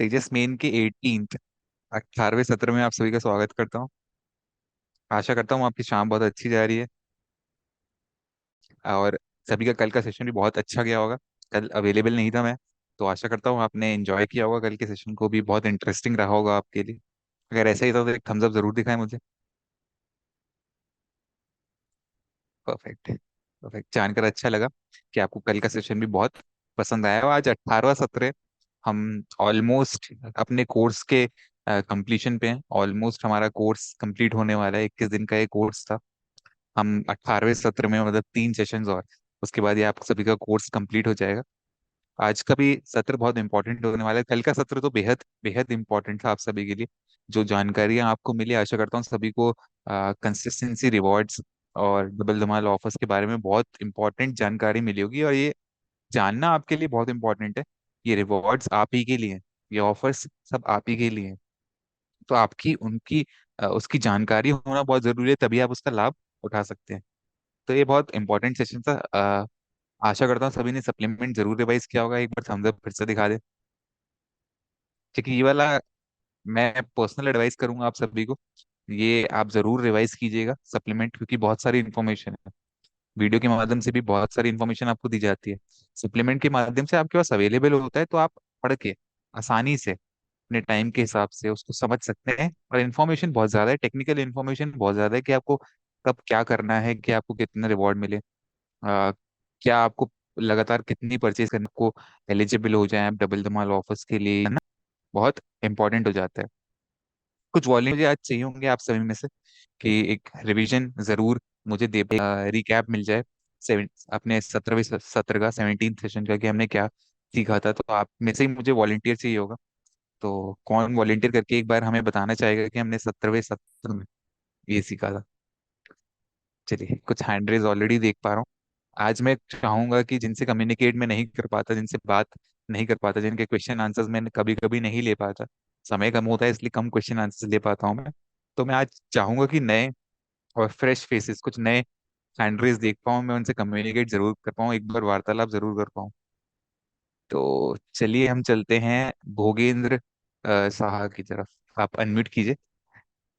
तेजस main के 18वें सत्र में आप सभी का स्वागत करता हूँ। आशा करता हूँ आपकी शाम बहुत अच्छी जा रही है और सभी का कल का सेशन भी बहुत अच्छा गया होगा। कल अवेलेबल नहीं था मैं, तो आशा करता हूँ आपने एंजॉय किया होगा। कल के सेशन को भी बहुत इंटरेस्टिंग रहा होगा आपके लिए। अगर ऐसा ही था तो एक थम्स अप जरूर दिखाएं मुझे। परफेक्ट। परफेक्ट, जानकर अच्छा लगा कि आपको कल का सेशन भी बहुत पसंद आया। और आज 18वां सत्र है। हम ऑलमोस्ट अपने कोर्स के कंप्लीशन पे हैं। ऑलमोस्ट हमारा कोर्स कंप्लीट होने वाला है। 21 दिन का ये कोर्स था। हम 18वें सत्र में मतलब 3 सेशंस और उसके बाद ये आप सभी का कोर्स कंप्लीट हो जाएगा। आज का भी सत्र बहुत इंपॉर्टेंट होने वाला है। कल का सत्र तो बेहद बेहद इंपॉर्टेंट था आप सभी के लिए। जो जानकारियां आपको मिली, आशा करता हूँ सभी को कंसिस्टेंसी रिवॉर्ड्स और डबल धमाल ऑफर्स के बारे में बहुत इंपॉर्टेंट जानकारी मिली होगी। और ये जानना आपके लिए बहुत इंपॉर्टेंट है। ये रिवॉर्ड्स आप ही के लिए हैं, ये ऑफर्स सब आप ही के लिए हैं। तो आपकी उनकी उसकी जानकारी होना बहुत जरूरी है, तभी आप उसका लाभ उठा सकते हैं। तो ये बहुत इंपॉर्टेंट सेशन था। आशा करता हूँ सभी ने सप्लीमेंट जरूर रिवाइज किया होगा। एक बार थम्स अप फिर से दिखा दे। क्योंकि ये वाला मैं पर्सनल एडवाइस करूंगा आप सभी को। ये आप जरूर रिवाइज कीजिएगा सप्लीमेंट, क्योंकि बहुत सारी इन्फॉर्मेशन है। वीडियो के माध्यम से भी बहुत सारी इन्फॉर्मेशन आपको दी जाती है। सप्लीमेंट के माध्यम से आपके पास अवेलेबल होता है, तो आप पढ़ के आसानी से अपने टाइम के हिसाब से उसको समझ सकते हैं। और इन्फॉर्मेशन बहुत ज्यादा है, टेक्निकल इन्फॉर्मेशन बहुत ज्यादा है कि आपको कब क्या करना है, कि आपको कितना रिवॉर्ड मिले, क्या आपको लगातार कितनी परचेज करने को एलिजिबल हो जाए आप डबल धमाल ऑफर्स के लिए, है ना। बहुत इंपॉर्टेंट हो जाता है। कुछ वॉल्यूम मुझे आज चाहिए होंगे आप सभी में से कि एक रिवीजन जरूर मुझे दे, रिकैप मिल जाए अपने 17वें सत्र का 17th सेशन का, कि हमने क्या सीखा था। तो आप में से ही मुझे वॉलंटियर चाहिए होगा। तो कौन वॉलंटियर करके एक बार हमें बताना चाहेगा कि हमने 17वें सत्र में ये सीखा था। चलिए, कुछ हैंड रेज ऑलरेडी देख पा रहा हूँ। आज मैं चाहूंगा कि जिनसे कम्युनिकेट में नहीं कर पाता, जिनसे बात नहीं कर पाता, जिनके क्वेश्चन आंसर्स मैं कभी कभी नहीं ले पाता, समय कम होता है इसलिए कम क्वेश्चन आंसर्स ले पाता हूँ मैं। तो मैं आज चाहूंगा कि नए और फ्रेश फेसेस, कुछ नए हैंडरेज देख पाऊँ, मैं उनसे कम्युनिकेट जरूर कर पाऊँ, एक बार वार्तालाप जरूर कर पाऊँ। तो चलिए हम चलते हैं भोगेंद्र साहा की तरफ। आप अनम्यूट कीजिए।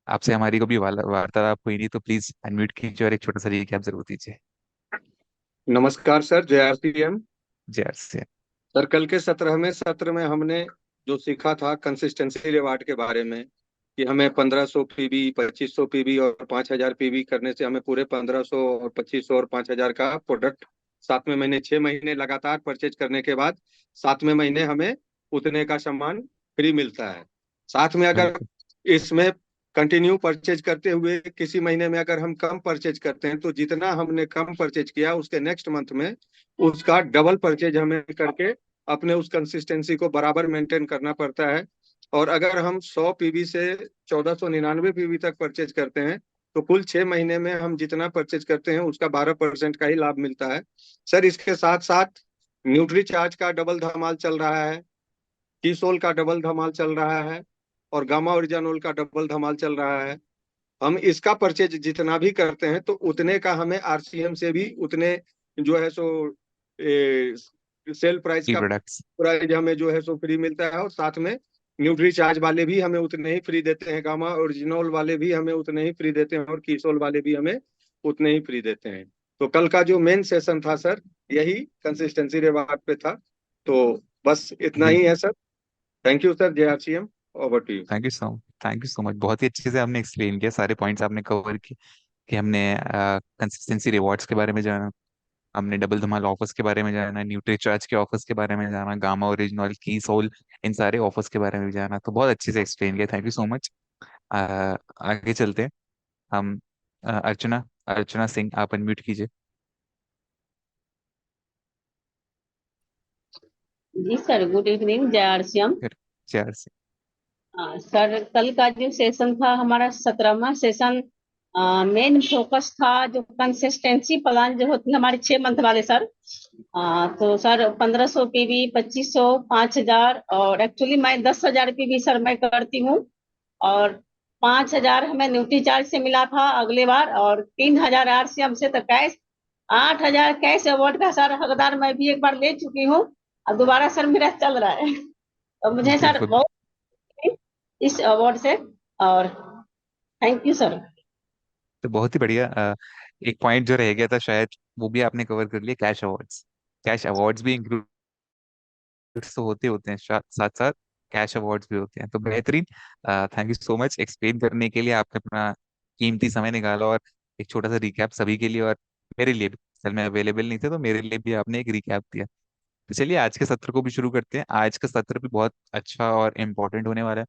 आपसे हमारी कभी वार्तालाप हुई नहीं, तो प्लीज अनम्यूट कीजिए और एक छोटा सा रिकैप जरूर दीजिए। नमस्कार सर, जय आरसीएम। जय से। सर, कल के 17वें सत्र में हमने जो सीखा था कंसिस्टेंसी रिवार्ड के बारे में कि हमें 1500 पीबी, 2500 पीबी और 5000 पीबी करने से हमें पूरे 1500 और 2500 और 5000 का प्रोडक्ट 7वें महीने, 6 महीने लगातार परचेज करने के बाद 7वें महीने हमें उतने का सामान फ्री मिलता है। साथ में अगर बिल्कुल। इसमें कंटिन्यू परचेज करते हुए किसी महीने में अगर हम कम परचेज करते हैं तो जितना हमने कम परचेज किया उसके नेक्स्ट मंथ में उसका डबल परचेज हमें करके अपने उस कंसिस्टेंसी को बराबर मेंटेन करना पड़ता है। और अगर हम 100 पीबी से 1499 पीबी तक परचेज करते हैं तो कुल 6 महीने में हम जितना परचेज करते हैं उसका 12% का ही लाभ मिलता है। सर, इसके साथ साथ न्यूट्री चार्ज का डबल धमाल चल रहा है, कीसोल का डबल धमाल चल रहा है और गामा ओरिजिनोल का डबल धमाल चल रहा है। हम इसका परचेज जितना भी करते हैं तो उतने का हमें आरसीएम से भी उतने जो है सो ए, सेल प्राइस की का प्रोडक्ट्स। प्राइस हमें जो है सो फ्री मिलता है। और साथ में न्यूट्री चार्ज वाले भी हमें उतने ही फ्री देते हैं, गामा ओरिजिनल वाले भी हमें उतने ही फ्री देते हैं और कीसोल वाले भी हमें उतने ही फ्री देते हैं। तो कल का जो मेन सेशन था सर, यही कंसिस्टेंसी रिवार्ड पे था। तो बस इतना ही है बिल्कुल। Sir. Thank you sir, J RCM. Over to you. Thank you so much. बहुत ही अच्छे से आपने एक्सप्लेन किया, सारे पॉइंट्स आपने कवर किए। कि हमने कंसिस्टेंसी रिवॉर्ड्स के बारे में जाना, हमने डबल धमाल ऑफर्स के बारे में जाना, न्यूट्री चार्ज के ऑफर्स के बारे में जाना, गामा ओरिजिनल, की सोल, इन सारे ऑफर्स के बारे में भी जाना। तो बहुत अच्छे से एक्सप्लेन किया, थैंक यू सो मच। आगे चलते हैं हम। अर्चना अर्चना सिंह, आप अनम्यूट कीजिए। जी सर, गुड इवनिंग, जय आरसीएम। फिर चार से। सर, कल का जो सेशन था हमारा 17वां सेशन, मेन फोकस था जो कंसिस्टेंसी प्लान जो होती है हमारे 6 मंथ वाले सर। तो सर 1500 पीवी, 2500, 5000 और एक्चुअली मैं 10,000 पीवी सर मैं करती हूँ। और 5,000 हमें न्यूट्री चार्ज से मिला था अगले बार, और 3,000 आरसीएम से। तो कैश 8,000 कैश अवार्ड का सर हकदार मैं भी एक बार ले चुकी हूँ। अब दोबारा सर मेरा चल रहा है। तो मुझे सर बिल्कुल। बहुत इस अवार्ड से। और थैंक यू सर। तो बहुत ही बढ़िया। एक पॉइंट जो रह गया था शायद वो भी आपने कवर कर लिया, कैश अवार्ड्स। कैश अवार्ड्स भी इंक्लूड तो होते होते हैं, साथ साथ कैश अवार्ड्स भी होते हैं, तो बेहतरीन। Thank you so much explain करने के लिए, आपने अपना कीमती समय निकाला और एक छोटा सा रिकैप सभी के लिए और मेरे लिए भी। चल मैं अवेलेबल नहीं थे तो मेरे लिए भी आपने एक रिकैप दिया। तो चलिए आज के सत्र को भी शुरू करते हैं। आज का सत्र भी बहुत अच्छा और इम्पोर्टेंट होने वाला है।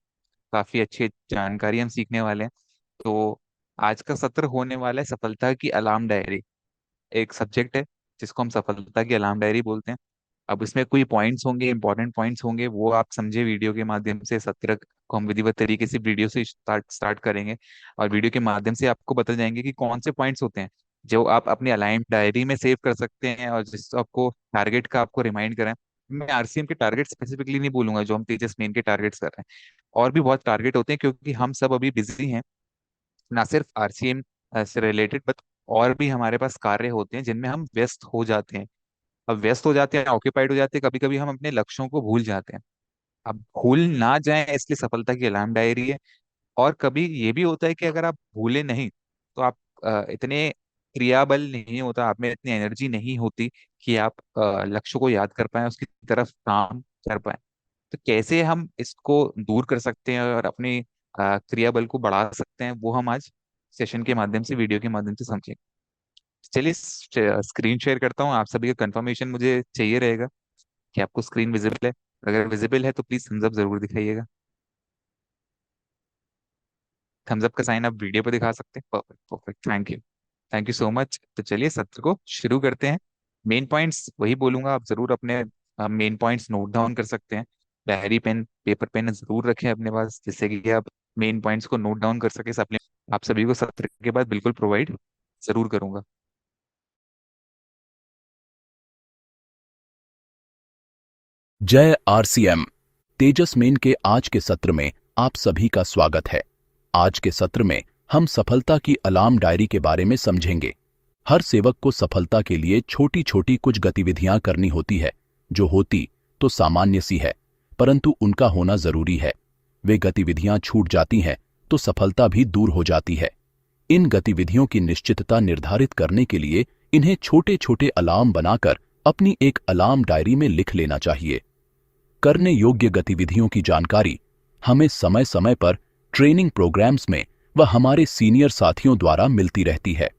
काफी अच्छी जानकारी हम सीखने वाले हैं। तो आज का सत्र होने वाला है सफलता की अलार्म डायरी। एक सब्जेक्ट है जिसको हम सफलता की अलार्म डायरी बोलते हैं। अब इसमें कोई पॉइंट्स होंगे, इंपॉर्टेंट पॉइंट्स होंगे, वो आप समझे वीडियो के माध्यम से। सत्र को हम विधिवत तरीके से वीडियो से स्टार्ट करेंगे और वीडियो के माध्यम से आपको बता जाएंगे कि कौन से पॉइंट्स होते हैं जो आप अपनी अलाइम डायरी में सेव कर सकते हैं और जिस आपको टारगेट का आपको रिमाइंड करें। मैं आरसीएम के टारगेट स्पेसिफिकली नहीं बोलूंगा जो हम तेजस मेन के टारगेट्स कर रहे हैं, और भी बहुत टारगेट होते हैं क्योंकि हम सब अभी बिजी हैं। ना सिर्फ आरसीएम से रिलेटेड बट और भी हमारे पास कार्य होते हैं जिनमें हम व्यस्त हो जाते हैं। अब व्यस्त हो जाते हैं, ऑक्यूपाइड हो जाते हैं, कभी कभी हम अपने लक्ष्यों को भूल जाते हैं। अब भूल ना जाए इसलिए सफलता की अलार्म डायरी है। और कभी ये भी होता है कि अगर आप भूले नहीं तो आप इतने क्रियाबल नहीं होता, आप में इतनी एनर्जी नहीं होती कि आप लक्ष्य को याद कर पाए, उसकी तरफ काम कर पाए। तो कैसे हम इसको दूर कर सकते हैं और अपने क्रियाबल को बढ़ा सकते हैं, वो हम आज सेशन के माध्यम से, वीडियो के माध्यम से समझेंगे। चलिए स्क्रीन शेयर करता हूँ। आप सभी का कंफर्मेशन मुझे चाहिए रहेगा कि आपको स्क्रीन विजिबल है। अगर विजिबल है तो प्लीज थम्स अप जरूर दिखाइएगा। थम्स अप का साइन आप वीडियो पर दिखा सकते हैं। Perfect perfect, thank you. Thank you so much. तो चलिए सत्र को शुरू करते हैं। मेन पॉइंट्स वही बोलूंगा, आप जरूर अपने मेन पॉइंट्स नोट डाउन कर सकते हैं। डायरी पेन पेपर पेन जरूर रखें अपने पास जिससे कि आप मेन पॉइंट्स को नोट डाउन कर सके। सप्लीमेंट आप सभी को सत्र के बाद बिल्कुल प्रोवाइड जरूर करूंगा। जय आरसीएम। तेजस मेन के आज के सत्र में आप सभी का स्वागत है। आज के सत्र में हम सफलता की अलार्म डायरी के बारे में समझेंगे। हर सेवक को सफलता के लिए छोटी छोटी कुछ गतिविधियां करनी होती है जो होती तो सामान्य सी है, परंतु उनका होना जरूरी है। वे गतिविधियां छूट जाती हैं तो सफलता भी दूर हो जाती है। इन गतिविधियों की निश्चितता निर्धारित करने के लिए इन्हें छोटे छोटे अलार्म बनाकर अपनी एक अलार्म डायरी में लिख लेना चाहिए। करने योग्य गतिविधियों की जानकारी हमें समय समय पर ट्रेनिंग प्रोग्राम्स में व हमारे सीनियर साथियों द्वारा मिलती रहती है।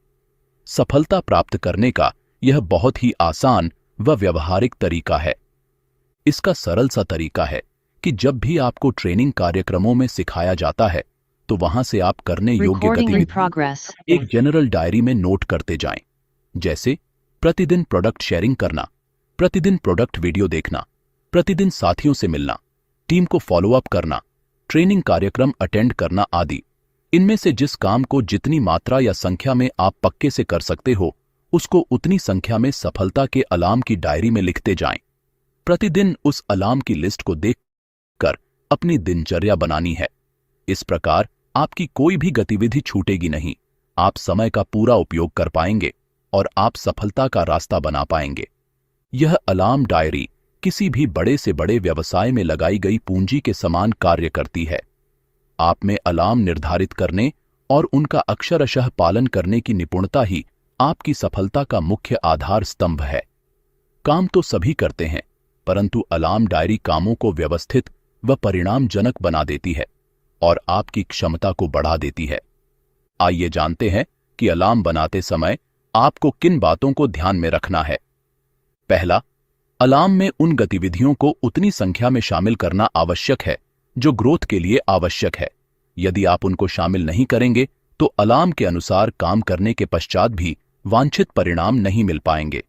सफलता प्राप्त करने का यह बहुत ही आसान व व्यवहारिक तरीका है। इसका सरल सा तरीका है कि जब भी आपको ट्रेनिंग कार्यक्रमों में सिखाया जाता है तो वहां से आप करने योग्य गतिविधि एक जनरल डायरी में नोट करते जाएं। जैसे प्रतिदिन प्रोडक्ट शेयरिंग करना, प्रतिदिन प्रोडक्ट वीडियो देखना, प्रतिदिन साथियों से मिलना, टीम को फॉलोअप करना, ट्रेनिंग कार्यक्रम अटेंड करना आदि। इनमें से जिस काम को जितनी मात्रा या संख्या में आप पक्के से कर सकते हो उसको उतनी संख्या में सफलता के अलार्म की डायरी में लिखते जाएं। प्रतिदिन उस अलार्म की लिस्ट को देखकर अपनी दिनचर्या बनानी है। इस प्रकार आपकी कोई भी गतिविधि छूटेगी नहीं, आप समय का पूरा उपयोग कर पाएंगे और आप सफलता का रास्ता बना पाएंगे। यह अलार्म डायरी किसी भी बड़े से बड़े व्यवसाय में लगाई गई पूंजी के समान कार्य करती है। आप में अलार्म निर्धारित करने और उनका अक्षरशः पालन करने की निपुणता ही आपकी सफलता का मुख्य आधार स्तंभ है। काम तो सभी करते हैं, परंतु अलार्म डायरी कामों को व्यवस्थित व परिणामजनक बना देती है और आपकी क्षमता को बढ़ा देती है। आइए जानते हैं कि अलार्म बनाते समय आपको किन बातों को ध्यान में रखना है। पहला, अलार्म में उन गतिविधियों को उतनी संख्या में शामिल करना आवश्यक है जो ग्रोथ के लिए आवश्यक है। यदि आप उनको शामिल नहीं करेंगे तो अलार्म के अनुसार काम करने के पश्चात भी वांछित परिणाम नहीं मिल पाएंगे।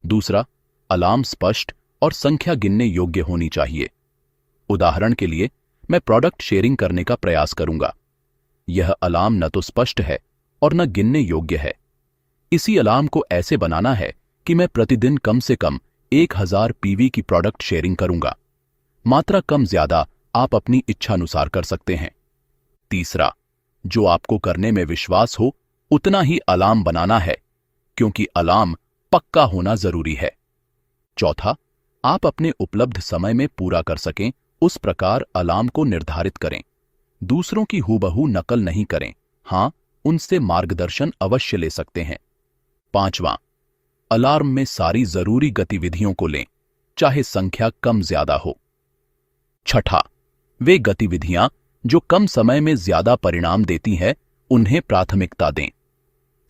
दूसरा, अलार्म स्पष्ट और संख्या गिनने योग्य होनी चाहिए। उदाहरण के लिए मैं प्रोडक्ट शेयरिंग करने का प्रयास करूंगा। यह अलार्म न तो स्पष्ट है और न गिनने योग्य है। इसी अलार्म को ऐसे बनाना है कि मैं प्रतिदिन कम से कम 1000 पीवी की प्रोडक्ट शेयरिंग करूंगा। मात्रा कम ज्यादा आप अपनी इच्छानुसार कर सकते हैं। तीसरा, जो आपको करने में विश्वास हो उतना ही अलार्म बनाना है, क्योंकि अलार्म पक्का होना जरूरी है। चौथा, आप अपने उपलब्ध समय में पूरा कर सकें उस प्रकार अलार्म को निर्धारित करें। दूसरों की हूबहू नकल नहीं करें, हां, उनसे मार्गदर्शन अवश्य ले सकते हैं। 5वां, अलार्म में सारी जरूरी गतिविधियों को लें, चाहे संख्या कम ज्यादा हो। 6, वे गतिविधियां जो कम समय में ज्यादा परिणाम देती हैं, उन्हें प्राथमिकता दें।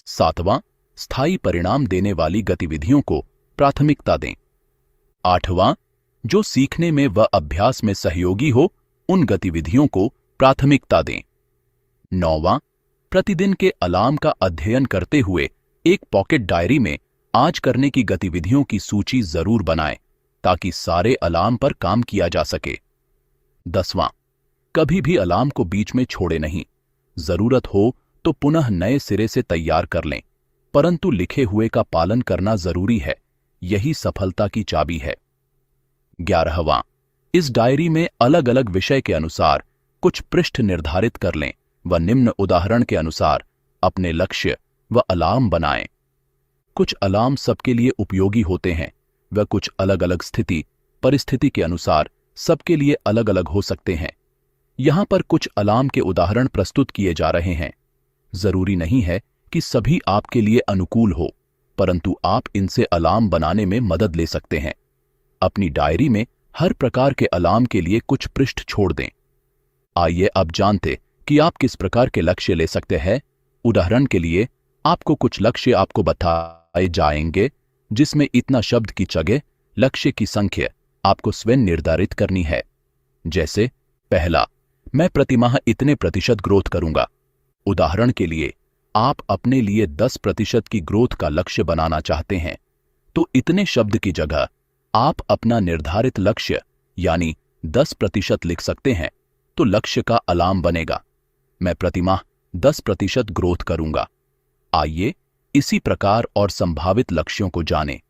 7वां, स्थायी परिणाम देने वाली गतिविधियों को प्राथमिकता दें। 8वां, जो सीखने में व अभ्यास में सहयोगी हो, उन गतिविधियों को प्राथमिकता दें। 9वां, प्रतिदिन के अलार्म का अध्ययन करते हुए एक पॉकेट डायरी में आज करने की गतिविधियों की सूची जरूर बनाएं, ताकि सारे अलार्म पर काम किया जा सके। 10वां, कभी भी अलार्म को बीच में छोड़े नहीं। जरूरत हो तो पुनः नए सिरे से तैयार कर लें, परंतु लिखे हुए का पालन करना जरूरी है, यही सफलता की चाबी है। 11वां, इस डायरी में अलग अलग विषय के अनुसार कुछ पृष्ठ निर्धारित कर लें व निम्न उदाहरण के अनुसार अपने लक्ष्य व अलार्म बनाएं। कुछ अलार्म सबके लिए उपयोगी होते हैं व कुछ अलग अलग स्थिति परिस्थिति के अनुसार सबके लिए अलग अलग हो सकते हैं। यहां पर कुछ अलार्म के उदाहरण प्रस्तुत किए जा रहे हैं। जरूरी नहीं है कि सभी आपके लिए अनुकूल हो, परंतु आप इनसे अलार्म बनाने में मदद ले सकते हैं। अपनी डायरी में हर प्रकार के अलार्म के लिए कुछ पृष्ठ छोड़ दें। आइए अब जानते कि आप किस प्रकार के लक्ष्य ले सकते हैं। उदाहरण के लिए आपको कुछ लक्ष्य आपको बताए जाएंगे, जिसमें इतना शब्द की जगह लक्ष्य की संख्या आपको स्वयं निर्धारित करनी है। जैसे पहला, मैं प्रतिमाह इतने प्रतिशत ग्रोथ करूंगा। उदाहरण के लिए आप अपने लिए 10% की ग्रोथ का लक्ष्य बनाना चाहते हैं, तो इतने शब्द की जगह आप अपना निर्धारित लक्ष्य यानी 10% लिख सकते हैं, तो लक्ष्य का अलार्म बनेगा, मैं प्रतिमाह 10% ग्रोथ करूंगा। आइए इसी प्रकार और संभावित लक्ष्यों को जानें।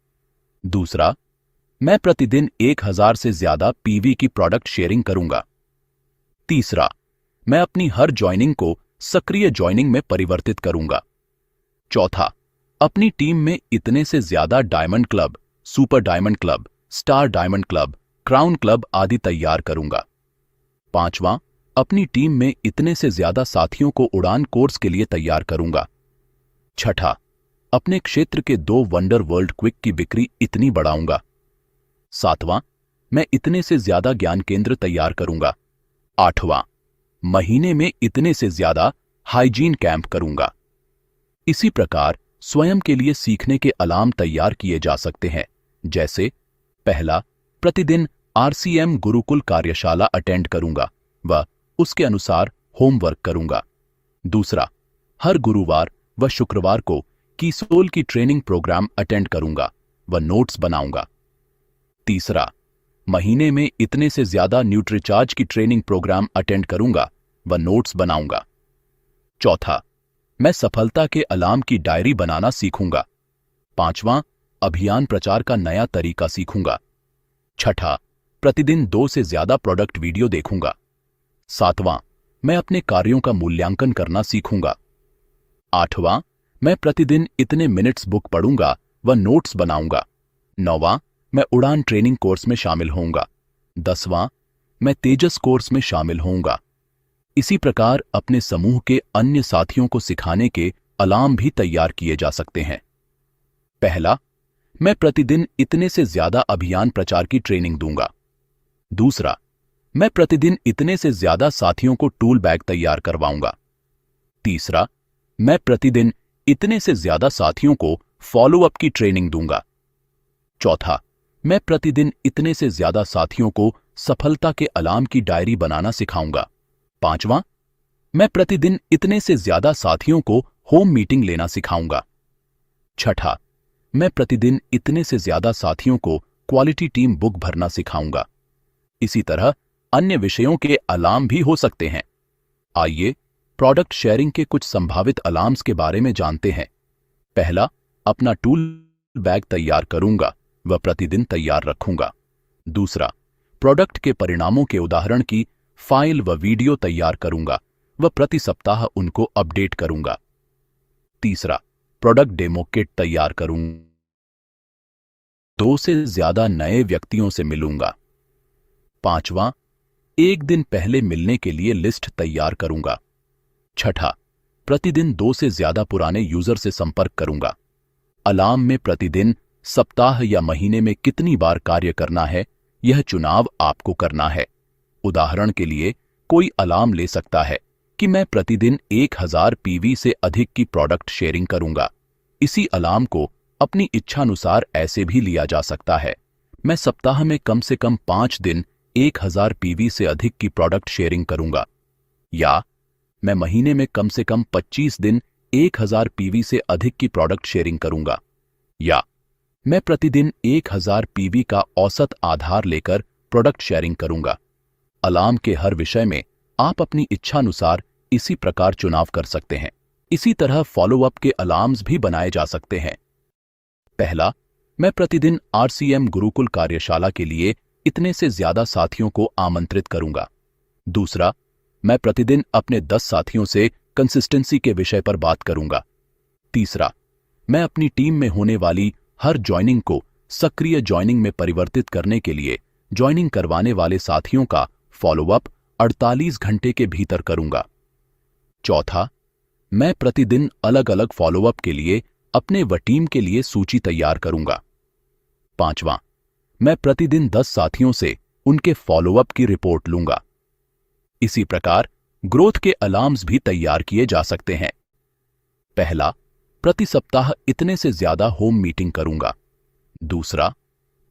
दूसरा, मैं प्रतिदिन 1000 से ज्यादा पीवी की प्रोडक्ट शेयरिंग करूंगा। तीसरा, मैं अपनी हर ज्वाइनिंग को सक्रिय ज्वाइनिंग में परिवर्तित करूंगा। चौथा, अपनी टीम में इतने से ज्यादा diamond club, super diamond club, star diamond club, crown club आदि तैयार करूंगा। 5वां, अपनी टीम में इतने से ज्यादा साथियों को उड़ान कोर्स के लिए तैयार करूंगा। 6, अपने क्षेत्र के 2 वंडर वर्ल्ड क्विक की बिक्री इतनी बढ़ाऊंगा। 7वां, मैं इतने से ज्यादा ज्ञान केंद्र तैयार करूंगा। 8वां, महीने में इतने से ज्यादा हाइजीन कैंप करूंगा। इसी प्रकार स्वयं के लिए सीखने के अलार्म तैयार किए जा सकते हैं। जैसे पहला, प्रतिदिन आरसीएम गुरुकुल कार्यशाला अटेंड करूंगा व उसके अनुसार होमवर्क करूंगा। दूसरा, हर गुरुवार व शुक्रवार को कीसोल की ट्रेनिंग प्रोग्राम अटेंड करूंगा व नोट्स बनाऊंगा। तीसरा, महीने में इतने से ज्यादा न्यूट्रीचार्ज की ट्रेनिंग प्रोग्राम अटेंड करूंगा व नोट्स बनाऊंगा। चौथा, मैं सफलता के अलार्म की डायरी बनाना सीखूंगा। 5वां, अभियान प्रचार का नया तरीका सीखूंगा। 6, प्रतिदिन 2 से ज्यादा प्रोडक्ट वीडियो देखूंगा। 7वां, मैं अपने कार्यों का मूल्यांकन करना सीखूंगा। 8वां, मैं प्रतिदिन इतने मिनट्स बुक पढ़ूंगा व नोट्स बनाऊंगा। 9वां, मैं उड़ान ट्रेनिंग कोर्स में शामिल होऊंगा। 10वां, मैं तेजस कोर्स में शामिल होऊंगा। इसी प्रकार अपने समूह के अन्य साथियों को सिखाने के अलार्म भी तैयार किए जा सकते हैं। पहला, मैं प्रतिदिन इतने से ज्यादा अभियान प्रचार की ट्रेनिंग दूंगा। दूसरा, मैं प्रतिदिन इतने से ज्यादा साथियों को टूल बैग तैयार करवाऊंगा। तीसरा, मैं प्रतिदिन इतने से ज्यादा साथियों को फॉलो अप की ट्रेनिंग दूंगा। चौथा, मैं प्रतिदिन इतने से ज्यादा साथियों को सफलता के अलार्म की डायरी बनाना सिखाऊंगा। 5वां, मैं प्रतिदिन इतने से ज्यादा साथियों को होम मीटिंग लेना सिखाऊंगा। 6, मैं प्रतिदिन इतने से ज्यादा साथियों को क्वालिटी टीम बुक भरना सिखाऊंगा। इसी तरह अन्य विषयों के अलार्म भी हो सकते हैं। आइए प्रोडक्ट शेयरिंग के कुछ संभावित अलार्म्स के बारे में जानते हैं। पहला, अपना टूल बैग तैयार करूंगा व प्रतिदिन तैयार रखूंगा। दूसरा, प्रोडक्ट के परिणामों के उदाहरण की फाइल व वीडियो तैयार करूंगा व प्रति सप्ताह उनको अपडेट करूंगा। तीसरा, प्रोडक्ट डेमो किट तैयार करूंगा। 2 से ज्यादा नए व्यक्तियों से मिलूंगा। 5वां, एक दिन पहले मिलने के लिए लिस्ट तैयार करूंगा। छठा, प्रतिदिन 2 से ज्यादा पुराने यूजर से संपर्क करूंगा। अलार्म में प्रतिदिन, सप्ताह या महीने में कितनी बार कार्य करना है, यह चुनाव आपको करना है। उदाहरण के लिए, कोई अलार्म ले सकता है कि मैं प्रतिदिन 1000 पीवी से अधिक की प्रोडक्ट शेयरिंग करूंगा। इसी अलार्म को अपनी इच्छानुसार ऐसे भी लिया जा सकता है, मैं सप्ताह में कम से कम 5 दिन 1000 पीवी से अधिक की प्रोडक्ट शेयरिंग करूंगा। या मैं महीने में कम से कम 25 दिन 1000 पीवी से अधिक की प्रोडक्ट शेयरिंग करूंगा। या मैं प्रतिदिन 1000 पीवी का औसत आधार लेकर प्रोडक्ट शेयरिंग करूंगा। अलार्म के हर विषय में आप अपनी इच्छानुसार इसी प्रकार चुनाव कर सकते हैं। इसी तरह फॉलोअप के अलार्म्स भी बनाए जा सकते हैं। पहला, मैं प्रतिदिन आरसीएम गुरुकुल कार्यशाला के लिए इतने से ज्यादा साथियों को आमंत्रित करूंगा। दूसरा, मैं प्रतिदिन अपने 10 साथियों से कंसिस्टेंसी के विषय पर बात करूंगा। तीसरा, मैं अपनी टीम में होने वाली हर ज्वाइनिंग को सक्रिय ज्वाइनिंग में परिवर्तित करने के लिए ज्वाइनिंग करवाने वाले साथियों का फॉलोअप 48 घंटे के भीतर करूंगा। चौथा, मैं प्रतिदिन अलग अलग फॉलोअप के लिए अपने व टीम के लिए सूची तैयार करूंगा। पांचवां, मैं प्रतिदिन 10 साथियों से उनके फॉलोअप की रिपोर्ट लूंगा। इसी प्रकार ग्रोथ के अलार्म्स भी तैयार किए जा सकते हैं। पहला, प्रति सप्ताह इतने से ज्यादा होम मीटिंग करूंगा। दूसरा,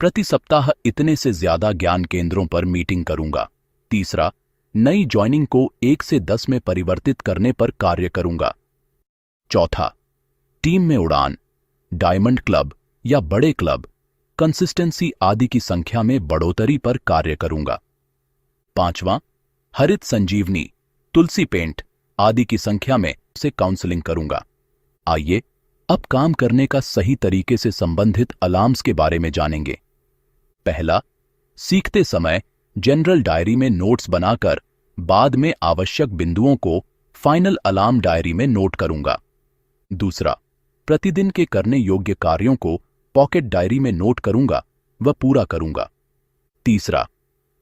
प्रति सप्ताह इतने से ज्यादा ज्ञान केंद्रों पर मीटिंग करूंगा। तीसरा, नई ज्वाइनिंग को 1 से 10 में परिवर्तित करने पर कार्य करूंगा। चौथा, टीम में उड़ान, डायमंड क्लब या बड़े क्लब, कंसिस्टेंसी आदि की संख्या में बढ़ोतरी पर कार्य करूंगा। पांचवां, हरित संजीवनी, तुलसी पेंट आदि की संख्या में से काउंसलिंग करूंगा। आइए अब काम करने का सही तरीके से संबंधित अलार्म्स के बारे में जानेंगे। पहला, सीखते समय जनरल डायरी में नोट्स बनाकर बाद में आवश्यक बिंदुओं को फाइनल अलार्म डायरी में नोट करूंगा। दूसरा, प्रतिदिन के करने योग्य कार्यों को पॉकेट डायरी में नोट करूंगा व पूरा करूंगा। तीसरा,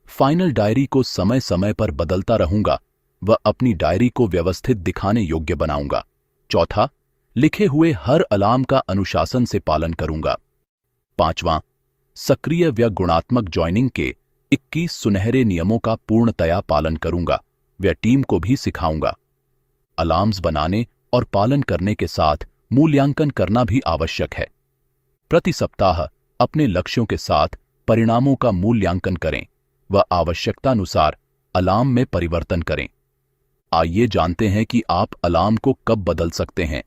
फाइनल डायरी को समय समय पर बदलता रहूंगा व अपनी डायरी को व्यवस्थित दिखाने योग्य बनाऊंगा। चौथा, लिखे हुए हर अलार्म का अनुशासन से पालन करूंगा। पांचवां, सक्रिय व गुणात्मक ज्वाइनिंग के 21 सुनहरे नियमों का पूर्णतया पालन करूंगा व टीम को भी सिखाऊंगा। अलार्म्स बनाने और पालन करने के साथ मूल्यांकन करना भी आवश्यक है। प्रति सप्ताह अपने लक्ष्यों के साथ परिणामों का मूल्यांकन करें व आवश्यकतानुसार अलार्म में परिवर्तन करें। आइए जानते हैं कि आप अलार्म को कब बदल सकते हैं।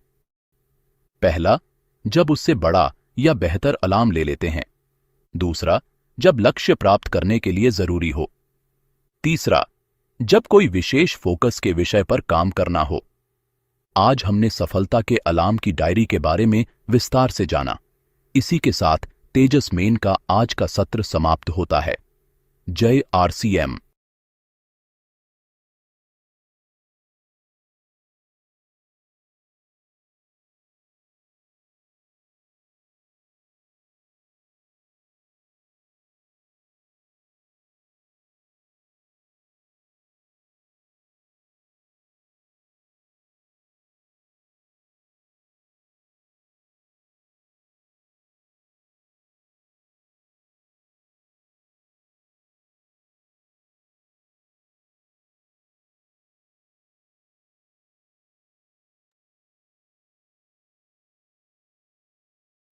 पहला, जब उससे बड़ा या बेहतर अलार्म ले लेते हैं। दूसरा, जब लक्ष्य प्राप्त करने के लिए जरूरी हो। तीसरा, जब कोई विशेष फोकस के विषय पर काम करना हो। आज हमने सफलता के अलार्म की डायरी के बारे में विस्तार से जाना। इसी के साथ तेजस मेन का आज का सत्र समाप्त होता है। जय आरसीएम।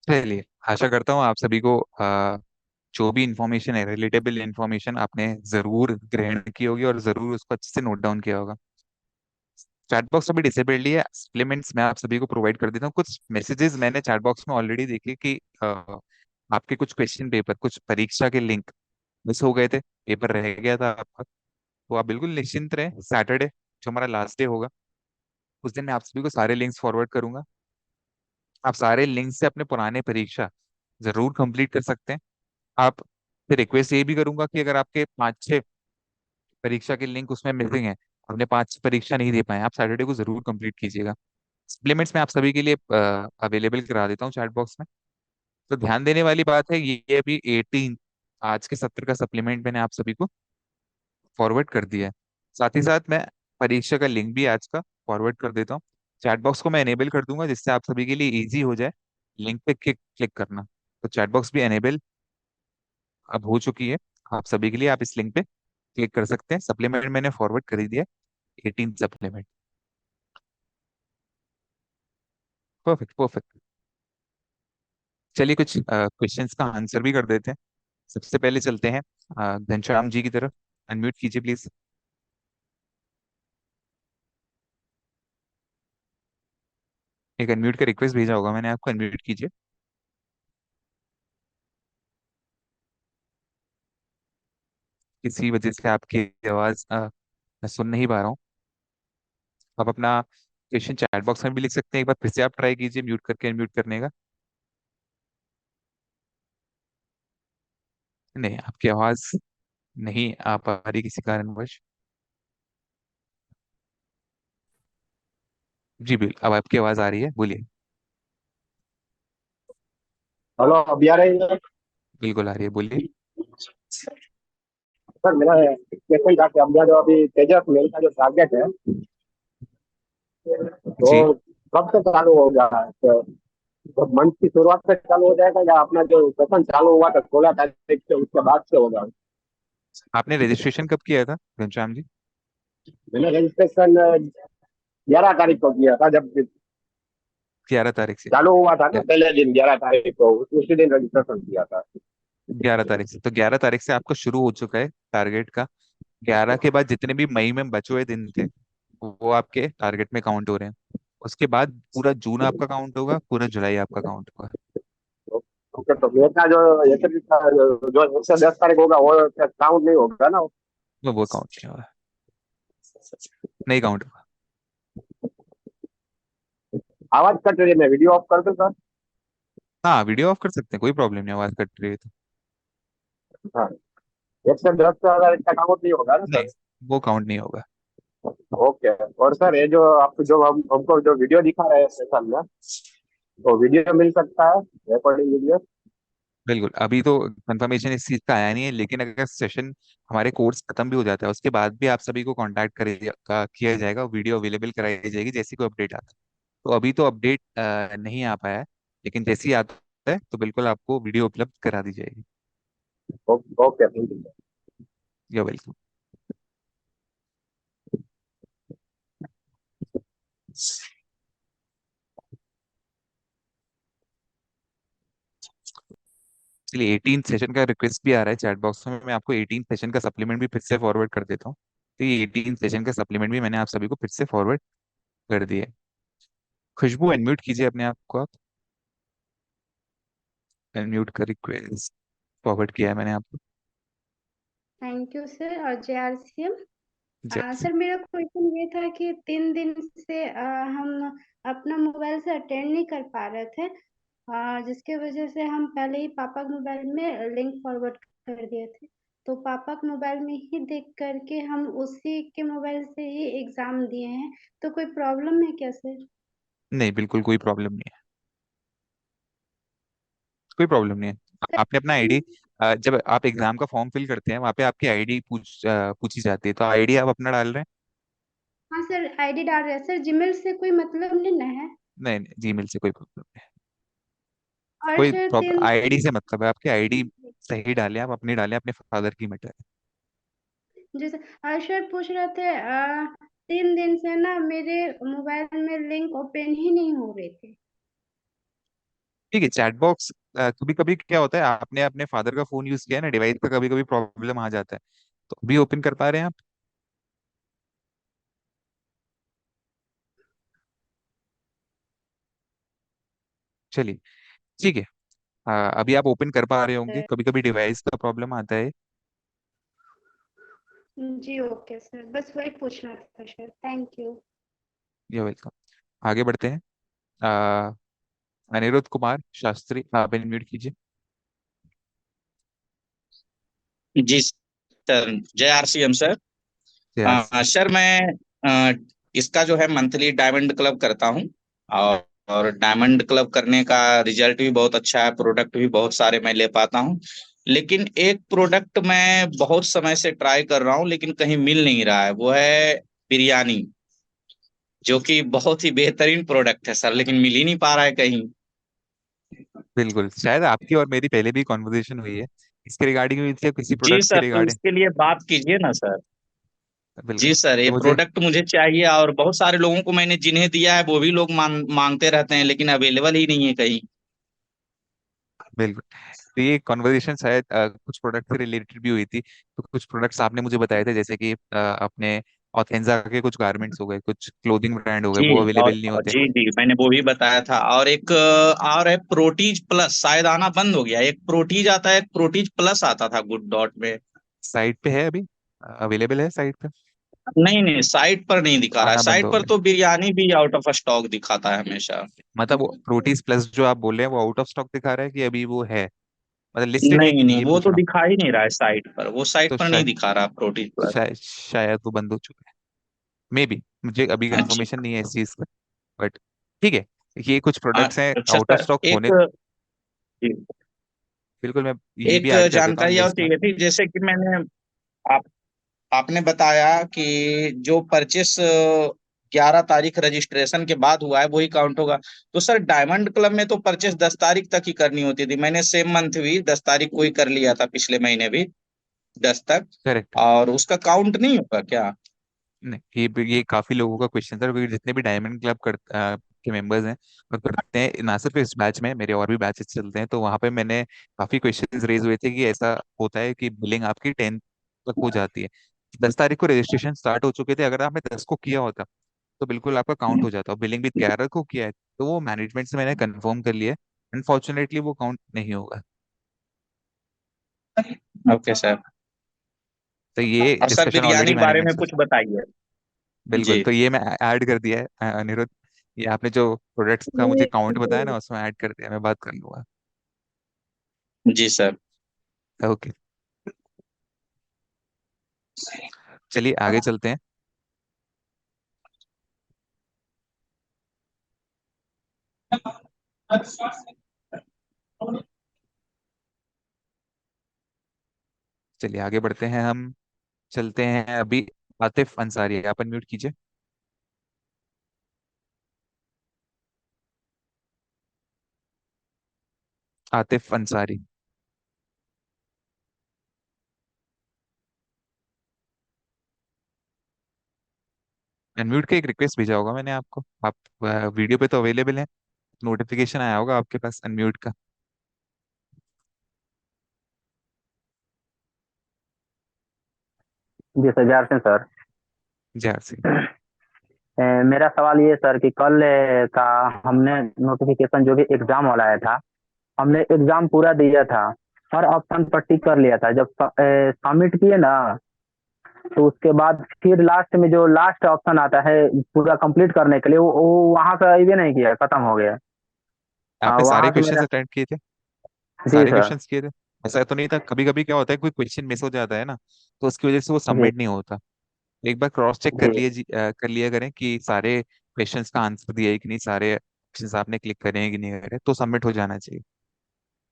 चलिए, आशा करता हूँ आप सभी को जो भी इंफॉर्मेशन है, रिलेटेबल इंफॉर्मेशन आपने जरूर ग्रहण की होगी और जरूर उसको अच्छे से नोट डाउन किया होगा। चैट बॉक्स अभी डिसेबल्ड ही है, सप्लीमेंट्स मैं आप सभी को प्रोवाइड कर देता हूँ। कुछ मैसेजेस मैंने चैट बॉक्स में ऑलरेडी देखे कि आपके कुछ क्वेश्चन पेपर, कुछ परीक्षा के लिंक मिस हो गए थे, पेपर रह गया था आपका। तो आप बिल्कुल निश्चिंत रहें, सैटरडे जो हमारा लास्ट डे होगा उस दिन मैं आप सभी को सारे लिंक्स फॉरवर्ड करूंगा। आप सारे लिंक से अपने पुराने परीक्षा जरूर कंप्लीट कर सकते हैं। आप फिर रिक्वेस्ट ये भी करूंगा कि अगर आपके 5-6 परीक्षा के लिंक उसमें मिसिंग है, आपने 5 परीक्षा नहीं दे पाए, आप सैटरडे को जरूर कंप्लीट कीजिएगा। सप्लीमेंट्स मैं आप सभी के लिए अवेलेबल करा देता हूँ चैट बॉक्स में। तो ध्यान देने वाली बात है, ये अभी 18 आज के सत्र का सप्लीमेंट मैंने आप सभी को फॉरवर्ड कर दिया है। साथ ही साथ मैं परीक्षा का लिंक भी आज का फॉरवर्ड कर देता हूँ। चैट बॉक्स को मैं एनेबल कर दूंगा जिससे आप सभी के लिए इजी हो जाए लिंक पे क्लिक क्लिक करना। तो चैट बॉक्स भी एनेबल अब हो चुकी है आप सभी के लिए। आप इस लिंक पे क्लिक कर सकते हैं। सप्लीमेंट मैंने फॉरवर्ड कर ही दिया, 18 सप्लीमेंट। Perfect perfect. चलिए कुछ क्वेश्चंस का आंसर भी कर देते हैं। सबसे पहले चलते हैं घनश्याम जी की तरफ। अनम्यूट कीजिए प्लीज। एक अनम्यूट का रिक्वेस्ट भेजा होगा मैंने आपको, अनम्यूट कीजिए। किसी वजह से आपकी आवाज मैं सुन नहीं पा रहा हूँ। आप अपना क्वेश्चन चैट बॉक्स में भी लिख सकते हैं, एक बार फिर से आप ट्राई कीजिए म्यूट करके अनम्यूट करने का। नहीं, आपकी आवाज नहीं आ पा रही किसी कारणवश। जी बिल्कुल, अब आपकी आवाज आ रही है, बोलिए। हेलो, अभी आ रही है? बिल्कुल आ रही है, बोलिए। सर मेरा क्वेश्चन था कि अपना जो अभी तेजस मेल का जो टारगेट है जी तो कब से चालू होगा? तो मंथ की शुरुआत से चालू हो जाएगा या अपना जो सेशन चालू हुआ था 16 तारीख से उसके बाद से होगा? आपने रजिस्ट्रेशन कब किया था घनश्याम जी? मैंने रजिस्ट्रेशन 11 तारीख को किया था, जब 11 तारीख से? चालू हुआ था ना पहले दिन 11 तारीख को, उसी दिन रजिस्ट्रेशन किया था। 11 तारीख से, तो 11 तारीख से आपका शुरू हो चुका है टारगेट का। 11 के बाद जितने भी मई में बचे हुए दिन थे वो आपके टारगेट में काउंट हो रहे हैं। उसके बाद पूरा जून आपका काउंट होगा, पूरा जुलाई आपका काउंट होगा। ओके, तो मेरा जो जो 1 से 10 तारीख होगा वो काउंट नहीं होगा ना? वो काउंट नहीं होगा, नहीं काउंट होगा। आवाज कट रही है, मैं वीडियो ऑफ कर दूं सर? हाँ, वीडियो ऑफ कर सकते हैं, कोई प्रॉब्लम नहीं, आवाज कट रही है तो। हाँ, 1 से 10 से अगर इसका काउंट नहीं होगा ना नहीं, सर? वो काउंट नहीं होगा। ओके। और सर ये जो आप जो हमको जो वीडियो दिखा रहे हैं सेशन में, तो वीडियो मिल सकता है, रिकॉर्डिंग वीडियो? बिल्कुल, अभी तो कंफर्मेशन इस चीज का आया नहीं है, लेकिन अगर सेशन हमारे कोर्स खत्म भी हो जाता है उसके बाद भी आप सभी को कांटेक्ट किया जाएगा, वीडियो अवेलेबल कराई जाएगी जैसी कोई अपडेट आता है। तो अभी तो अपडेट नहीं आ पाया है, लेकिन जैसे ही आता है तो बिल्कुल आपको वीडियो उपलब्ध करा दी जाएगी। Okay, thank you. You welcome. चलिए 18 सेशन का रिक्वेस्ट भी आ रहा है चैट बॉक्स में, मैं आपको 18 सेशन का सप्लीमेंट भी फिर से फॉरवर्ड कर देता हूँ। तो ये 18 सेशन का सप्लीमेंट भी मैंने आप सभी को फिर से फॉरवर्ड कर दिया है। खुशबू अनम्यूट कीजिए अपने आप को आप। अनम्यूट का रिक्वेस्ट फॉरवर्ड किया है मैंने आपको। Thank you sir. और JRCM जैसे सर, मेरा क्वेश्चन ये था कि 3 दिन से हम अपना मोबाइल से अटेंड नहीं कर पा रहे थे, जिसके वजह से हम पहले ही पापा के मोबाइल में लिंक फॉरवर्ड कर दिए थे। तो पापा के मोबाइल में ही देख करके हम उसी के मोबाइल से ही एग्जाम दिए हैं। तो कोई प्रॉब्लम है क्या सर? नहीं, बिल्कुल कोई प्रॉब्लम नहीं है, कोई प्रॉब्लम नहीं है। आपने अपना आईडी, जब आप एग्जाम का फॉर्म फिल करते हैं वहाँ पे आपकी आईडी पूछी जाती है, तो आईडी आप अपना डाल रहे हैं? हाँ सर, आईडी डाल रहे हैं सर। जीमेल से कोई मतलब नहीं ना है? नहीं नहीं, जीमेल से कोई प्रॉब्लम नहीं है। और कोई सर प्रॉब्लम, आईडी से मतलब है आपकी आईडी सही डालें, आप अपनी डालें, अपने फादर की मत डालें। जैसे सर पूछ रहे थे, 3 दिन से ना मेरे मोबाइल में लिंक ओपन ही नहीं हो रहे थे। ठीक है, चैट बॉक्स कभी कभी क्या होता है, आपने अपने फादर का फोन यूज किया है ना, डिवाइस का कभी कभी प्रॉब्लम आ जाता है। तो अभी ओपन कर पा रहे हैं आप? चलिए ठीक है। अभी आप ओपन कर पा रहे होंगे, कभी कभी डिवाइस का प्रॉब्लम आता है। जी ओके सर, बस वही पूछना था सर। Thank you. ये वेलकम। आगे बढ़ते हैं। अ, अनिरुद्ध कुमार शास्त्री, आप अनम्यूट कीजिए। जी sir, JRCM sir. Yes. Sir मैं इसका जो है मंथली डायमंड क्लब करता हूँ, और डायमंड क्लब करने का रिजल्ट भी बहुत अच्छा है, प्रोडक्ट भी बहुत सारे मैं ले पाता हूँ। लेकिन एक प्रोडक्ट मैं बहुत समय से ट्राई कर रहा हूँ लेकिन कहीं मिल नहीं रहा है, वो है बिरयानी, जो कि बहुत ही बेहतरीन प्रोडक्ट है सर, लेकिन मिल ही नहीं पा रहा है कहीं। बिल्कुल, शायद आपकी और मेरी पहले भी कॉन्वर्जेशन हुई है इसके रिगार्डिंग, हुई थी किसी जी प्रोडक्ट के सर, तो रिगार्डिंग। इसके लिए बात कीजिए ना सर। बिल्कुल। जी सर, ये तो मुझे प्रोडक्ट मुझे चाहिए, और बहुत सारे लोगों को मैंने जिन्हें दिया है वो भी लोग मांगते रहते हैं, लेकिन अवेलेबल ही नहीं है कहीं। बिल्कुल, तो ये कॉन्वर्जेशन शायद कुछ प्रोडक्ट से रिलेटेड भी हुई थी। तो कुछ प्रोडक्ट्स आपने मुझे बताए थे, जैसे कि अपने ऑर्गेन्जा के कुछ गारमेंट्स हो गए, कुछ क्लोथिंग ब्रांड हो गए, जी, वो और अवेलेबल नहीं होते। जी जी, मैंने वो भी बताया था। और एक और है प्रोटीज प्लस, शायद आना बंद हो गया। एक प्रोटीज आता है, एक प्रोटीज प्लस आता था गुड डॉट में। साइट पे है अभी, अवेलेबल है साइट पे? नहीं नहीं, साइट पर नहीं दिखा रहा है। आना बंद साइट हो पर गया? तो बिरयानी भी आउट ऑफ स्टॉक दिखाता है हमेशा। मतलब वो प्रोटीज प्लस जो आप बोल रहे हैं वो आउट ऑफ स्टॉक दिखा रहा है कि अभी वो है, मतलब लिस्टेड है नहीं कि नहीं, नहीं, ये वो पूछ तो रहा हूँ। दिखा ही नहीं रहा है साइट पर, वो साइट तो पर नहीं शायद दिखा रहा प्रोटीज प्लस। शायद वो बंद हो चुका है, मे बी। मुझे अभी अच्छा। कंफर्मेशन नहीं है इस चीज का, बट ठीक है। ये कुछ प्रोडक्ट्स हैं अच्छा आउट ऑफ सर, स्टॉक एक होने। बिल्कुल, मैं ये भी एक ऐड कर देता हूँ जानकारी और लिस्ट में। चाहिए थी। जैसे कि आप आपने बताया कि जो परचेस 11 तारीख रजिस्ट्रेशन के बाद हुआ है वही काउंट होगा। तो सर, डायमंड क्लब में तो परचेस 10 तारीख तक ही करनी होती थी। मैंने सेम मंथ भी 10 तारीख को ही कर लिया था, पिछले महीने भी 10 तक। करेक्ट। और उसका काउंट नहीं होगा क्या? नहीं, ये काफी लोगों का क्वेश्चन था, क्योंकि जितने भी डायमंड क्लब के मेंबर्स हैं वो करते हैं, ना सिर्फ इस बैच में, मेरे और भी बैचेस चलते हैं, तो वहां पे मैंने काफी क्वेश्चंस रेज हुए थे कि ऐसा होता है कि बिलिंग आपकी 10 तक हो जाती है। 10 तारीख को रजिस्ट्रेशन स्टार्ट हो चुके थे, अगर आपने 10 को किया होता तो बिल्कुल आपका काउंट हो जाता, और बिलिंग भी 11 को किया है तो वो मैनेजमेंट से मैंने कंफर्म कर लिया है। अनफॉर्चुनेटली वो काउंट नहीं होगा। Okay sir. तो ये और सर, डिस्कशन ऑलरेडी बिरयानी बारे मैनेजमेंट में से। कुछ बताइए। बिल्कुल, जी तो ये मैं ऐड कर दिया है अनिरुद्ध। ये आपने जो प्रोडक्ट्स का मुझे काउंट बताया ना, उसमें ऐड कर दिया, मैं बात कर लूंगा। जी सर। ओके, चलिए आगे चलते हैं। चलिए आगे बढ़ते हैं हम। चलते हैं अभी। आतिफ अंसारी, आप अनम्यूट कीजिए। आतिफ अंसारी। अनम्यूट का एक रिक्वेस्ट भेजा होगा मैंने आपको, आप वीडियो पे तो अवेलेबल हैं, नोटिफिकेशन आया होगा आपके पास अनम्यूट का। जी सर, जार सिंह सर। जय सिंह। मेरा सवाल ये सर कि कल का हमने नोटिफिकेशन जो कि एग्जाम वाला आया था, हमने एग्जाम पूरा दिया था, हर ऑप्शन पर टिक कर लिया था। जब सबमिट किए ना, तो उसके बाद फिर लास्ट में जो लास्ट ऑप्शन आता है पूरा कंप्लीट करने के लिए, वो वहां का ये नहीं किया, खत्म हो गया। आपने सारे वहां से क्वेश्चंस मेरा। अटेंड किए थे? जी सारे सर। क्वेश्चंस किए थे? ऐसा तो नहीं था, कभी कभी क्या होता है कोई क्वेश्चन मिस हो जाता है ना, तो उसकी वजह से वो जी सबमिट नहीं होता। एक बार क्रॉस चेक कर जी। लिए कर लिया करें कि सारे क्वेश्चंस का आंसर दिया है कि नहीं, सारे क्वेश्चंस आपने क्लिक करे हैं कि नहीं करे, तो सबमिट हो जाना चाहिए।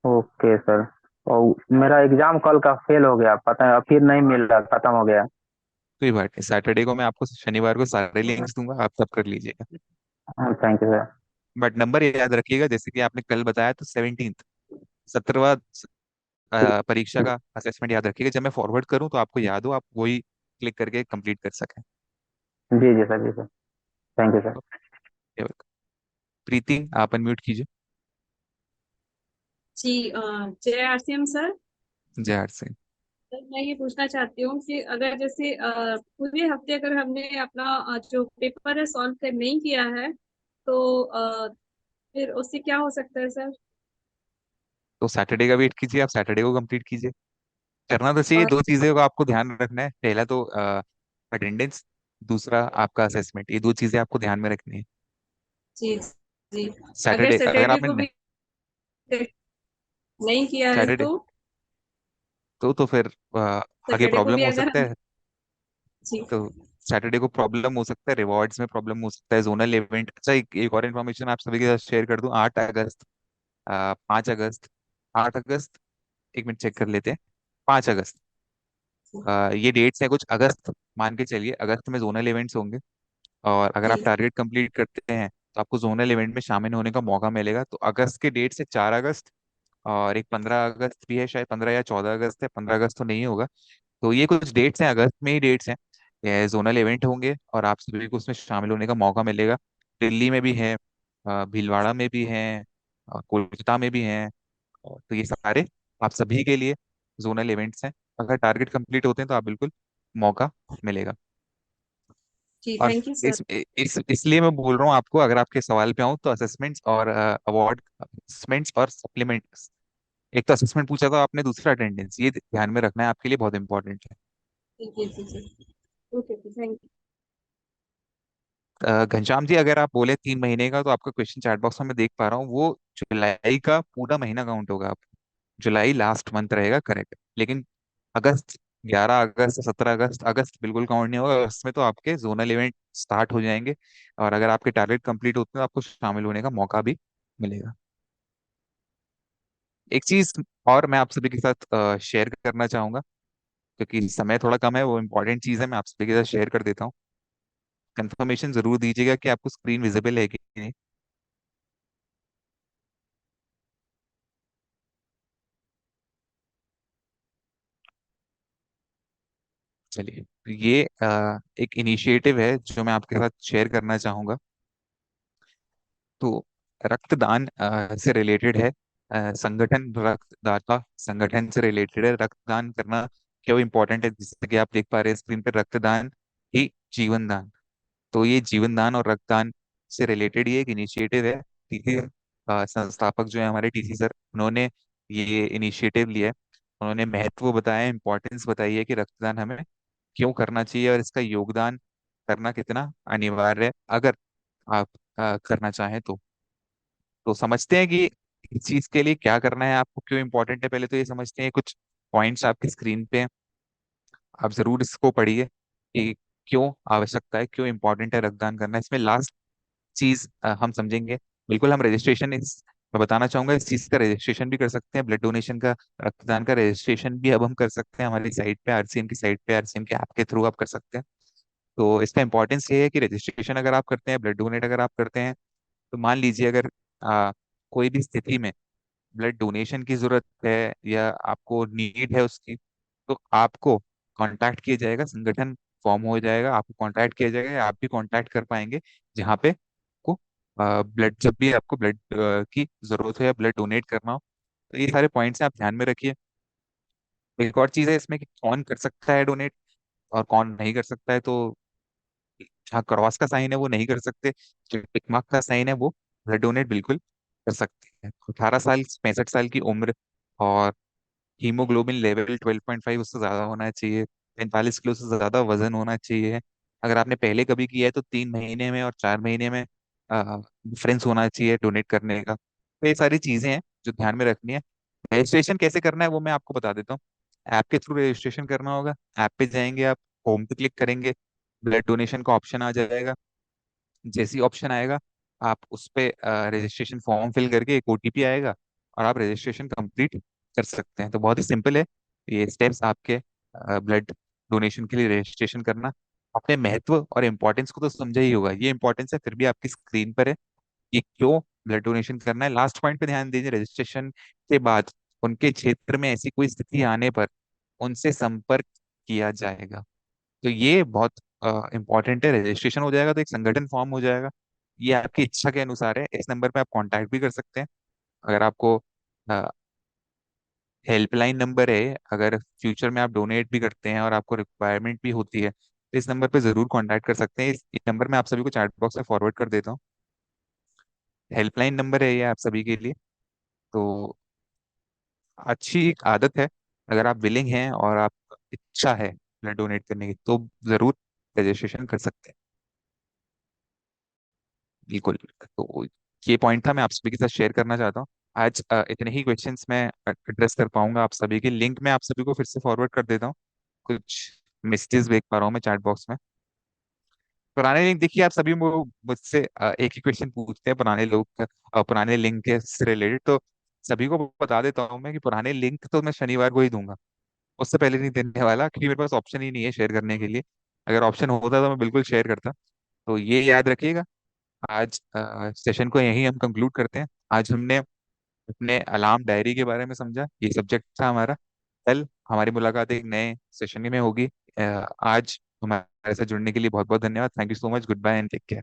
Okay sir. और मेरा एग्जाम कल का फेल हो गया, पता है, फिर नहीं मिल रहा, खत्म हो गया। कोई बात नहीं, सैटरडे को मैं आपको, शनिवार को सारे लिंक्स दूंगा, आप तब कर लीजिएगा। हाँ, thank you sir. But number याद रखिएगा, जैसे कि आपने कल बताया, तो 17th, 17वां परीक्षा का असेसमेंट याद रखिएगा। जब मैं फॉरवर्ड करूं तो आपको याद हो, आप वही क्लिक करके कंप्लीट कर सकें। जी जी सर, जी sir. Thank you sir. Preeti, आप अनम्यूट कीजिए। जी J RCM sir. Jai R Singh. Sir, मैं ये पूछना चाहती हूँ कि अगर जैसे पूरे हफ्ते अगर हमने अपना जो पेपर है सॉल्व कर नहीं किया है, तो फिर उससे क्या हो सकता है सर? तो सैटरडे का वेट कीजिए, आप सैटरडे को कंप्लीट कीजिए। करना तो चाहिए, और दो चीजें को आपको ध्यान रखना है, पहला तो अटेंडेंस, दूसरा आपका असेसमेंट, ये दो चीजें आपको ध्यान में रखनी है। जी जी, अगर सैटरडे अगर सैटरडे को आपने भी नहीं किया है सैटरडे, तो तो फिर आगे सैटरडे को प्रॉब्लम भी हो अगर सकता हम। है। जी तो सैटरडे को प्रॉब्लम हो सकता है, रिवॉर्ड्स में प्रॉब्लम हो सकता है, जोनल इवेंट। अच्छा, एक और इन्फॉर्मेशन आप सभी के साथ शेयर कर दूं, 8 अगस्त, 5 अगस्त, 8 अगस्त एक मिनट चेक कर लेते हैं। 5 अगस्त। ये डेट्स है कुछ अगस्त, मान के चलिए अगस्त में जोनल इवेंट्स होंगे। और अगर आप जी टारगेट कंप्लीट करते हैं तो आपको जोनल इवेंट में शामिल होने का मौका मिलेगा। तो अगस्त के डेट से 4 अगस्त, और एक 15 अगस्त भी है, शायद 15 या 14 अगस्त है, 15 अगस्त तो नहीं होगा। तो ये कुछ डेट्स हैं, अगस्त में ही डेट्स हैं। ये जोनल इवेंट होंगे और आप सभी को उसमें शामिल होने का मौका मिलेगा। दिल्ली में भी है, भीलवाड़ा में भी है, कोलकाता में भी है। और तो ये सारे आप सभी के लिए जोनल इवेंट्स हैं। अगर टारगेट कंप्लीट होते हैं तो आप बिल्कुल मौका मिलेगा। जी, और थैंक यू सर। इसलिए मैं बोल रहा हूँ आपको, अगर आपके सवाल पे आऊँ तो असेसमेंट्स और अवार्ड, असेसमेंट्स और सप्लीमेंट्स। एक तो असेसमेंट पूछा था आपने, दूसरा अटेंडेंस, ये ध्यान में रखना है, आपके लिए बहुत इंपॉर्टेंट है। जी जी जी। ओके थैंक घनश्याम जी, अगर आप बोले 3 महीने का, तो आपका क्वेश्चन चैट बॉक्स में मैं देख पा रहा हूँ, वो जुलाई का पूरा महीना काउंट होगा। आप जुलाई लास्ट मंथ रहेगा, करेक्ट। लेकिन अगस्त, 11 अगस्त, 17 अगस्त, अगस्त बिल्कुल काउंट नहीं होगा। अगस्त में तो आपके जोनल इवेंट स्टार्ट हो जाएंगे। और अगर आपके टारगेट कंप्लीट होते हैं तो आपको शामिल होने का मौका भी मिलेगा। एक चीज और मैं आप सभी के साथ शेयर करना चाहूंगा, क्योंकि समय थोड़ा कम है, वो इंपॉर्टेंट चीज है, मैं आप सभी के साथ शेयर कर देता हूँ। कंफर्मेशन जरूर दीजिएगा कि आपको स्क्रीन विजिबल है कि नहीं। चलिए, तो ये एक इनिशिएटिव है जो मैं आपके साथ शेयर करना चाहूंगा। तो रक्तदान से रिलेटेड है। संगठन रक्तदाता संगठन से रिलेटेड है। रक्तदान करना क्यों इम्पोर्टेंट है, जैसे कि आप देख पा रहे हैं स्क्रीन पर, रक्तदान ही जीवन दान। तो ये जीवन दान और रक्तदान से रिलेटेड ये एक इनिशिएटिव है। टीसी संस्थापक जो है हमारे, टीसी सर, उन्होंने ये इनिशिएटिव लिया है। उन्होंने महत्व बताया, इंपॉर्टेंस बताई है कि रक्तदान हमें क्यों करना चाहिए और इसका योगदान करना कितना अनिवार्य है, अगर आप करना चाहें तो समझते हैं कि इस चीज के लिए क्या करना है, आपको क्यों इंपॉर्टेंट है। पहले तो ये समझते हैं, कुछ पॉइंट्स आपकी स्क्रीन पे हैं, आप जरूर इसको पढ़िए कि क्यों आवश्यकता है, क्यों इंपॉर्टेंट है रक्तदान करना। इसमें लास्ट चीज हम समझेंगे। बिल्कुल, हम रजिस्ट्रेशन, इस मैं बताना चाहूंगा, इस चीज का रजिस्ट्रेशन भी कर सकते हैं, ब्लड डोनेशन का, रक्तदान का रजिस्ट्रेशन भी अब हम कर सकते हैं हमारी साइट पे, आरसीएम की साइट पे, आरसीएम के ऐप के थ्रू आप कर सकते हैं। तो इसका इंपॉर्टेंस ये है कि रजिस्ट्रेशन अगर आप करते हैं, ब्लड डोनेट अगर आप करते हैं, तो मान लीजिए अगर कोई भी स्थिति में ब्लड डोनेशन की जरूरत है या आपको नीड है उसकी, तो आपको कांटेक्ट किया जाएगा, संगठन फॉर्म हो जाएगा, आपको कांटेक्ट किया जाएगा, आप भी कांटेक्ट कर पाएंगे जहाँ पे को ब्लड, जब भी आपको ब्लड की जरूरत हो या ब्लड डोनेट करना हो। तो ये सारे पॉइंट्स आप ध्यान में रखिए। एक और चीज है इसमें कि कौन कर सकता है डोनेट और कौन नहीं कर सकता है। तो जहाँ क्रॉस का साइन है वो नहीं कर सकते, जो टिक मार्क का साइन है वो ब्लड डोनेट बिल्कुल कर सकते हैं। 18 साल, 65 साल की उम्र, और हीमोग्लोबिन लेवल 12.5 उससे ज्यादा होना चाहिए, 45 किलो से ज्यादा वजन होना चाहिए। अगर आपने पहले कभी किया है तो 3 महीने में और 4 महीने में डिफरेंस होना चाहिए डोनेट करने का। तो ये सारी चीजें हैं जो ध्यान में रखनी है। रजिस्ट्रेशन कैसे करना है वो मैं आपको बता देता हूँ। ऐप के थ्रू रजिस्ट्रेशन करना होगा। ऐप पे जाएंगे आप, होम पे क्लिक करेंगे, ब्लड डोनेशन का ऑप्शन आ जाएगा। जैसे ही ऑप्शन आएगा, आप उस पे रजिस्ट्रेशन फॉर्म फिल करके एक ओटीपी आएगा और आप रजिस्ट्रेशन कंप्लीट कर सकते हैं। तो बहुत ही सिंपल है ये स्टेप्स आपके, ब्लड डोनेशन के लिए रजिस्ट्रेशन करना। अपने महत्व और इम्पोर्टेंस को तो समझा ही होगा, ये इंपॉर्टेंस है फिर भी आपकी स्क्रीन पर है कि क्यों ब्लड डोनेशन करना है। लास्ट पॉइंट पे ध्यान दीजिए, रजिस्ट्रेशन के बाद उनके क्षेत्र में ऐसी कोई स्थिति आने पर उनसे संपर्क किया जाएगा। तो ये बहुत इंपॉर्टेंट है। रजिस्ट्रेशन हो जाएगा तो एक संगठन फॉर्म हो जाएगा। ये आपकी इच्छा के अनुसार है, इस नंबर पे आप कांटेक्ट भी कर सकते हैं। अगर आपको हेल्पलाइन नंबर है, अगर फ्यूचर में आप डोनेट भी करते हैं और आपको रिक्वायरमेंट भी होती है, तो इस नंबर पे जरूर कांटेक्ट कर सकते हैं। इस नंबर में आप सभी को चैट बॉक्स में फॉरवर्ड कर देता हूँ। हेल्पलाइन नंबर है ये आप सभी के लिए। तो अच्छी एक आदत है, अगर आप विलिंग हैं और आप इच्छा है ब्लड डोनेट करने की, तो जरूर रजिस्ट्रेशन कर सकते हैं। बिल्कुल। तो ये पॉइंट था, मैं आप सभी के साथ शेयर करना चाहता हूँ। आज इतने ही क्वेश्चंस मैं एड्रेस कर पाऊंगा आप सभी के। लिंक मैं आप सभी को फिर से फॉरवर्ड कर देता हूँ। कुछ मैसेजेस देख पा रहा हूँ मैं चैट बॉक्स में। पुराने लिंक देखिए, आप सभी मुझसे एक ही क्वेश्चन पूछते हैं पुराने लोग, पुराने लिंक के से रिलेटेड। तो सभी को बता देता हूँ मैं कि पुराने लिंक तो मैं शनिवार को ही दूंगा, उससे पहले नहीं देने वाला, क्योंकि मेरे पास ऑप्शन ही नहीं है शेयर करने के लिए। अगर ऑप्शन होता तो मैं बिल्कुल शेयर करता। तो ये याद रखिएगा। आज सेशन को यहीं हम कंक्लूड करते हैं। आज हमने अपने अलार्म डायरी के बारे में समझा, ये सब्जेक्ट था हमारा। कल हमारी मुलाकात एक नए सेशन में होगी। आज हमारे साथ जुड़ने के लिए बहुत बहुत धन्यवाद। Thank you so much. Goodbye and take care.